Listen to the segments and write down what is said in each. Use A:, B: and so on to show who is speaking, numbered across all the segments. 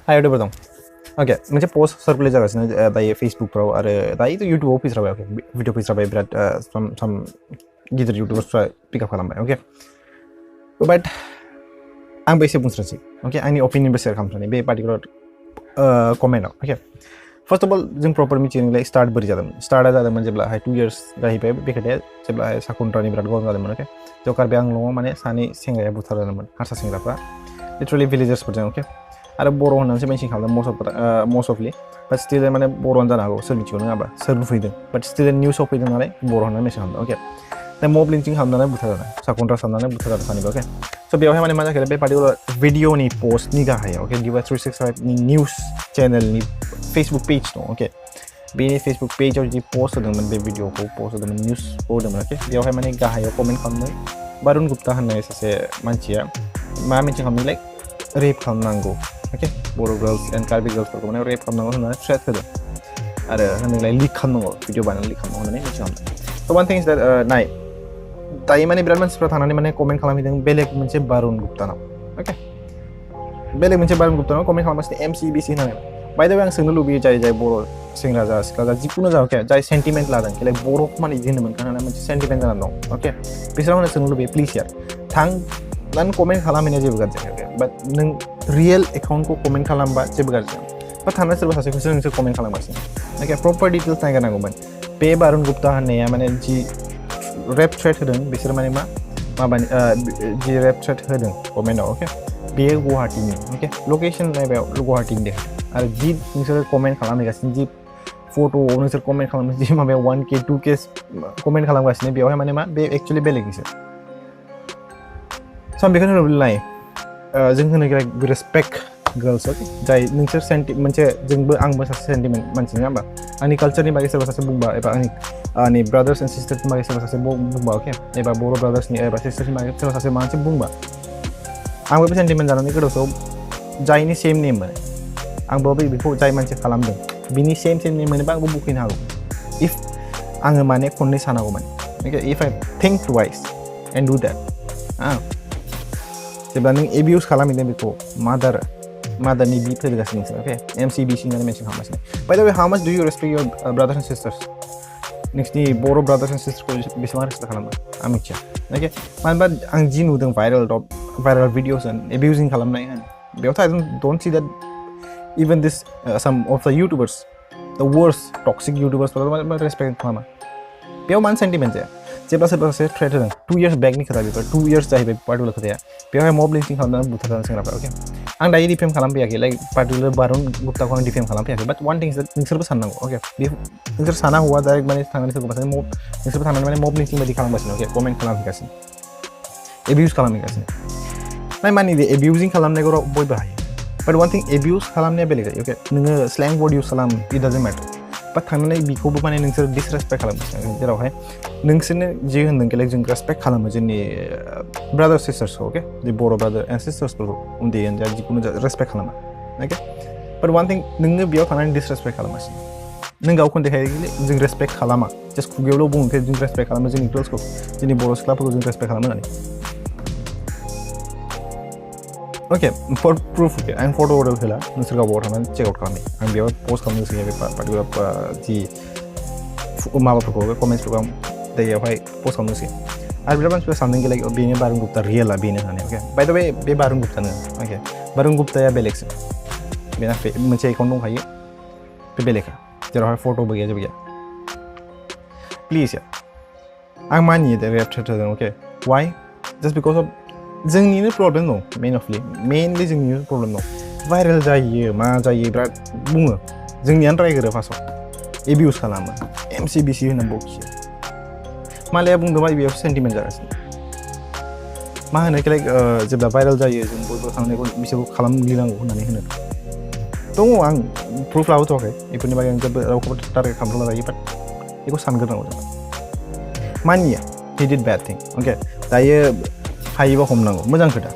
A: आइडियाबो दं ओके मोनसे पोस्ट सार्कुलेट जागासिनो दायो फेसबुकफ्राव आरो दायोथ' इउटुबाव फैस्राबाय ओके भिडिअ फैस्राबाय बिराद साम गिदिर इउटुबार्सफ्रा पिकआप खालामबाय ओके बाट आंबो एसे बुंस्रानोसै ओके आंनि ओपिनियनबो शेयार खालामस्रानि बे पार्टिकुलार कमेन्टआव ओके फर्स्ट अफ अल जों प्रपर मिथिनायलाय स्टार्ट बोरै जादोंमोन स्टार्टआ जादोंमोन जेब्लाहाय 2 इयार्स जाहैबाय बे खोथाया जेब्लाहाय साकुन्ट्रानि बिराद गरम जादोंमोन ओके जकार बे आंल'आव माने सानै सेंग्राया बुथारजादोंमोन हारसा सेंग्राफ्रा लिटारेलि भिलेजार्सफोरजों ओके आरो बर' होननानैसो मेनसन खालामदों मस्ट अफलि बाट स्टिल माने बर'आनो जानो हागौ सोर मिथिगौ नङा होमबा सोर बुफैदों बाट स्टिल निउसाव फैदों नालाय बर' होननानै मेनसन खालामदों ओके दा मब लिन्चिं खालामनानै बुथारजादों साकुन्ट्रा साननानै बुथारजादों सानैबो ओके स' बेवहाय माने मा जाखो बे पार्टिकुलार भिडिअनि पोस्टनि गाहायाव ओके डिवाइ 365नि निउस चेनेलनि फेसबुक पेज दं ओके बे फेसबुक पेजाव जि पोस्ट होदोंमोन बे भिडिअखौ पोस्ट होदोंमोन निउस होदोंमोन ओके बेवहाय माने गाहायाव कमेन्ट खालामदों बारुन गुप्ता होननाय सासे मानसिया मा मेनसन खालामदों लाइक रेप खालामनांगौ ओके बर' गार्ल्स एन्ड कार्बि गार्ल्सफोरखौ माने रेप खालामनांगौ होननानै थ्रेट होदों आरो होनदोंलाय लिक खालामनांगौ भिडिअ बानायनानै लिक खालामनांगौ होननानै मेनसन खालामदों स' वान थिं इज देट नाय दायो माने बिराद मानसिफ्रा थांनानै माने कमेन्ट खालामहैदों बेलेग मोनसे बारुन गुप्तानाव ओके बेलेग मोनसे बारुन गुप्तानाव कमेन्ट खालामगासिनो MCBC होननानै बाय द वे आं सोंनो लुबैयो जाय बर' सेंग्रा जा सिख्ला जा जिखुनु जा अके जाय सेन्टिमेन्ट लादों लाइक बर'खौ माने इदि होनोमोन होननानै मोनसे सेन्टिमेन्ट जानानै दं अके बिसोराव सोंनो लुबैयो प्लिज यार थांनानै कमेन्ट खालामहैनाया जेबो गाज्रि जायाखै बाट नों रियेल एकाउन्टखौ कमेन्ट खालामबा जेबो गाज्रि जाया बाट थांनानै सोरबा सासेखौसो नोंसोर कमेन्ट खालामगासिनो ओके प्रपार डिटेल्स नायग्रोनांगौमोन बे बारुन गुप्ता होननाया माने जि रेप थ्रेट होदों बिसोर माने माबानि जि रेप थ्रेट होदों कमेन्टआव अके बेयो गुवाहाटीनि अके लकेसन नायबाय गुवाहाटीनि देखाय आरो जि नोंसोर कमेन्ट खालामहैगासिनो जि फट'आव नोंसोर कमेन्ट खालामगासिनो जि माबायाव 1K 2K कमेन्ट खालामगासिनो बेवहाय माने मा बे एक्चुअलि बेलेगनिसो स' आं बेखौनो होनोब्लाय जों होनो रेसपेक्ट गार्ल्स अके जाय नोंसोर मोनसे जोंबो आंबो सासे सेन्टिमेन्ट मानसि नङा होमबा आंनि कालचारनि बागै सोरबा सासे बुंबा एबा आंनि ब्रादार्स एन्ड सिस्टार्सनि बागै सोरबा सासे बुंबा अके एबा बर' ब्रादार्सनि एबा सिस्टार्सनि बागै सोरबा सासे मानसि बुंबा आंबो बे सेन्टिमेन्ट जानानै गोदावसोआव जायनि सेम नेम मोनो आंबो बेखौ जाय मानसि खालामदों बिनि सेम नेम मोनोबा आंबो बुखैनो हागौ इफ आङो माने खननै सानांगौमोन अके if I think twice and do that जेब्ला नों एबिउस खालामहैदों बेखौ मादारनि बिट होगासिनो नोंसोर अके MCBC होननानै मेनसन खालामगासिनो by the way how much do you respect your brothers and sisters नोंसिनि बर' ब्रादार्स एन्ड सिस्टार्सखौ बेसेबां रेसपेक्ट खालामो आं मिथिया अके मानो होनबा आं जि नुदों भाइरेल भिडिअस होन एबिउजिं खालामनाय होन बेयावथ' I don't see that even this some of the YouTubers the worst toxic इउटुबार्सफोरा रेसपेक्ट खालामा बेयाव मानो सेन्टिमेन्ट जाया जेब्ला सोरबा सासे थ्रेट होदों 2 इयार्स बेकनि खोथा बेफोर 2 इयार्स जाहैबाय पार्टिकुलार खोथाया बेवहाय मब लिन्चिं खालामनानै बुथारजादों सेंग्राफ्रा अके आं दायो डिफेम खालामफैयाखै लाइक पार्टिकुलार बारुन गुप्ताखौ आं डिफेम खालामफैयाखै बाट वान थिंस नोंसोरबो साननांगौ अके नोंसोर साना हौवा डाइरेक्ट माने थांनानै सोरबा सासे नोंसोरबो थांनानै माने मब लिन्चिं बायदि खालामगासिनो अके कमेन्ट खालामहैगासिनो एबिउस खालामहैगासिनो नाय मानिदे एबिउजिं खालामनायखौ बयबो हायो बाट वान थिं एबिउस खालामनाया बेलेग जायो अके नोङो स्लें वर्ड इउज खालाम इट डाजन्ट मेटार बाट थांनानै बिखौबो माने नोंसोर डिसरेसपेक्ट खालामगासिनो जेरावहाय नोंसोरनो जि होनदों लाइक जों रेसपेक्ट खालामो जोंनि ब्रादार सिस्टार्सखौ अके जि बर' ब्रादार एन्ड सिस्टार्सफोरखौ उन्दै जा जिखुनु रेसपेक्ट खालामा अके बाट वान थिं नोङो बेयाव थांनानै डिसरेसपेक्ट खालामगासिनो नों गावखौनो देखायो जों रेसपेक्ट खालामा जास्ट खुगायावल' बुङो जों रेसपेक्ट खालामो जोंनि गार्ल्सखौ जोंनि बर' सिख्लाफोरखौ जों रेसपेक्ट खालामो होननानै अके फर प्रुफ अके आं फट' अर्डार होला नोंसोर गावबाव थांनानै चेकआउट खालामो आं बेयाव पस्ट खालामनो गोसो गैया बे पार्टिकुलार जि माबाफोरखौ कमेन्ट्सफोरखौ आं दायावहाय पस्ट खालामनो गोसो आरो बिराद मानसिफ्रा सानदों कि लाइक बेनो बारुन गुप्ता रियेला बेनो होननानै अके बाय द वे बे बारुन गुप्ता नङा अके बारुन गुप्ताया बेलेगसो बेना मोनसे एकाउन्ट दंखायो बे बेलेगखा जेरावहाय फट'बो गैया जेबो गैया प्लिज यार आं मानियो दे रेप थ्रेट होदों अके वाइ जास्ट बिकज अफ जोंनिनो प्रब्लेम दं मेनलि जोंनिनो प्रब्लेम दं भाइरेल जायो मा जायो बिराद बुङो जोंनियानो रायग्रो फार्स्टआव एबिउस खालामो MCBC होनना बखियो मालाया बुंदोंबा बेयाव सेन्टिमेन्ट जागासिनो मा होनो लाइक जेब्ला भाइरेल जायो जों बयबो थांनायखौ बिसोरखौ खालामग्लिनांगौ होननानै होनो दङ आं प्रुफ लाबोथ'वाखै बेफोरनि बागै आं जेबो रावखौबो टारगेट खालामनो लायो बाट बेखौ सानग्रोनांगौ जों मानिया हि डिड बेड थिं अके दायो हायोबा हमनांगौ मोजां खोथा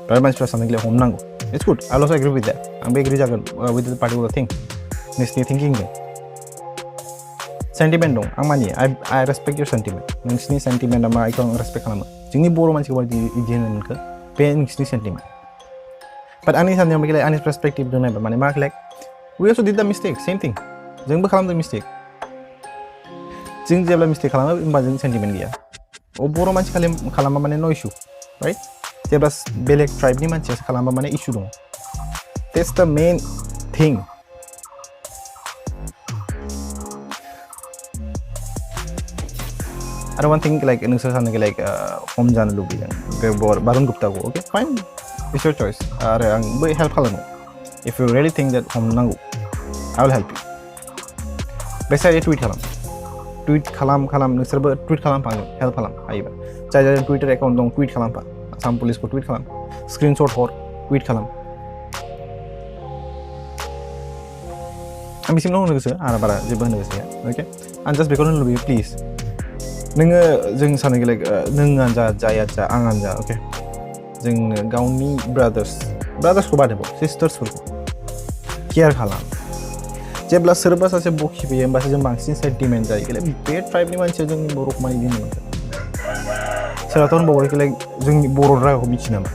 A: बिराद मानसिफ्रा सानदों हमनांगौ it's good I also agree with that आंबो एग्री जागोन विथ द पार्टिकुलार थिं नोंसिनि थिंकिंजों सेन्टिमेन्ट दं आं मानियो आइ रेसपेक्ट इउर सेन्टिमेन्ट नोंसिनि सेन्टिमेन्टआ मा बेखौ आं रेसपेक्ट खालामो जोंनि बर' मानसिखौ इदि होनो मोनखो बे नोंसिनि सेन्टिमेन्ट but आंनि साननायाव like आंनि perspective दं नायबा माने मा like we also did the mistake same thing जोंबो खालामदों mistake जों जेब्ला mistake खालामो होमबा जों sentiment गैया बर' मानसि खालामबा माने no issue right जेब्ला बेलेग ट्राइबनि मानसिया खालामबा माने issue दं that's the main thing I don't think like नोंसोर सानो like हम जानो लुबैदों बे बारुन गुप्ता खौ okay fine it's your choice आरो आंबो help खालामो if you really think that हम नांगौ I will help you बेसाय tweet खालाम नोंसोरबो tweet खालामफानो help खालाम हायोबा जाय Twitter account दं tweet खालामफा आसाम पुलिसखौ tweet खालाम screenshot हर tweet खालाम आं बिसिमल' होनो गोसो आरो बारा जेबो होनो गोसो गैया okay आं just बेखौनो लुबैयो please नोङो जों सानो like नोंआनो जा जाया जा आंआनो जा okay जोंनो गावनि ब्रादार्सखौ बादेबाव सिस्टार्सफोरखौ केयार खालाम जेब्ला सोरबा सासे बखिफैयो होमबासो जों बांसिन सेन्टिमेन्ट जायो बे ट्राइबनि मानसिया जोंनि बर'खौ माने बिदि होनो मोनगोन सोरबाथ' होनबावो like जोंनि बर' रावखौ मिथियो नामा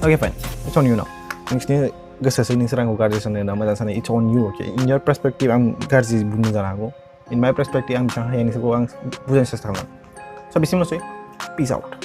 A: okay fine it's on you now नोंसिनि गोसोसै नोंसोर आंखौ गाज्रि सानो ना मोजां सानो it's on you okay in your perspective आं गाज्रि बुंनो जानो हागौ in my perspective आं बेसेबां हायो नोंसोरखौ आं बुजायनो सेस्था खालामो so बिसिमल'सै peace out